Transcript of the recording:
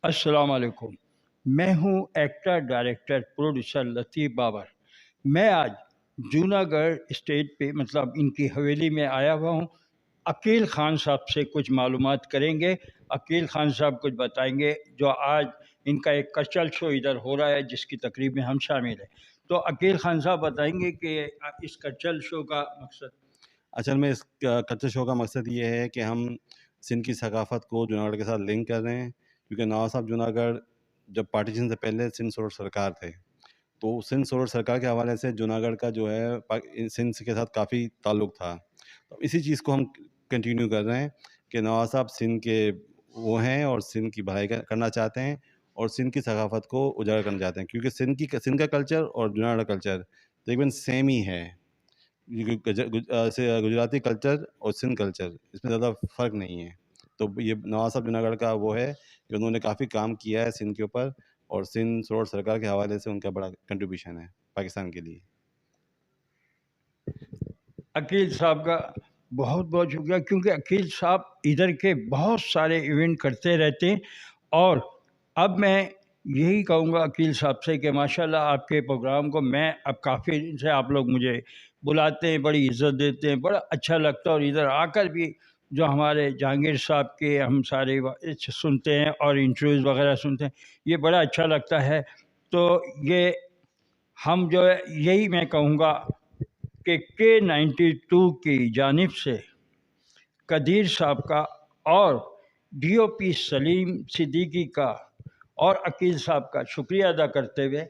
अस्सलाम वालेकुम। मैं हूँ एक्टर, डायरेक्टर, प्रोड्यूसर लतीफ़ बाबर। मैं आज जूनागढ़ स्टेज पे मतलब इनकी हवेली में आया हुआ हूँ। अकील ख़ान साहब से कुछ मालूमात करेंगे। अकील ख़ान साहब कुछ बताएंगे जो आज इनका एक कल्चरल शो इधर हो रहा है जिसकी तकरीब में हम शामिल हैं। तो अकील ख़ान साहब बताएंगे कि इस कल्चरल शो का मकसद। असल में इस कल्चर शो का मकसद ये है कि हम सिंध की सकाफ़त को जूनागढ़ के साथ लिंक कर रहे हैं, क्योंकि नवाब साहब जूनागढ़ जब पार्टीशन से पहले सिंध सरोवर सरकार थे, तो सिंध सरोवर सरकार के हवाले से जूनागढ़ का जो है सिंध के साथ काफ़ी ताल्लुक़ था। तो इसी चीज़ को हम कंटिन्यू कर रहे हैं कि नवाब साहब सिंध के वो हैं और सिंध की भलाई करना चाहते हैं और सिंध की सकाफ़त को उजागर करना चाहते हैं, क्योंकि सिंध का कल्चर और जूनागढ़ का कल्चर तकरीबन सेम ही है। गुजराती कल्चर और सिंध कल्चर इसमें ज़्यादा फ़र्क नहीं है। तो ये नवाब साहब जूनागढ़ का वो है कि उन्होंने काफ़ी काम किया है सिंध के ऊपर, और सिंध सरोवर सरकार के हवाले से उनका बड़ा कंट्रीब्यूशन है पाकिस्तान के लिए। अकील साहब का बहुत बहुत शुक्रिया, क्योंकि अकील साहब इधर के बहुत सारे इवेंट करते रहते हैं। और अब मैं यही कहूँगा अकील साहब से कि माशाल्लाह आपके प्रोग्राम को मैं अब काफ़ी दिन से आप लोग मुझे बुलाते हैं, बड़ी इज़्ज़त देते हैं, बड़ा अच्छा लगता है। और इधर आकर भी जो हमारे जहांगीर साहब के हम सारे सुनते हैं और इंटरव्यूज़ वगैरह सुनते हैं, ये बड़ा अच्छा लगता है। तो ये हम जो है यही मैं कहूँगा कि K92 की जानिब से कदीर साहब का और DOP सलीम सिद्दीकी का और अकील साहब का शुक्रिया अदा करते हुए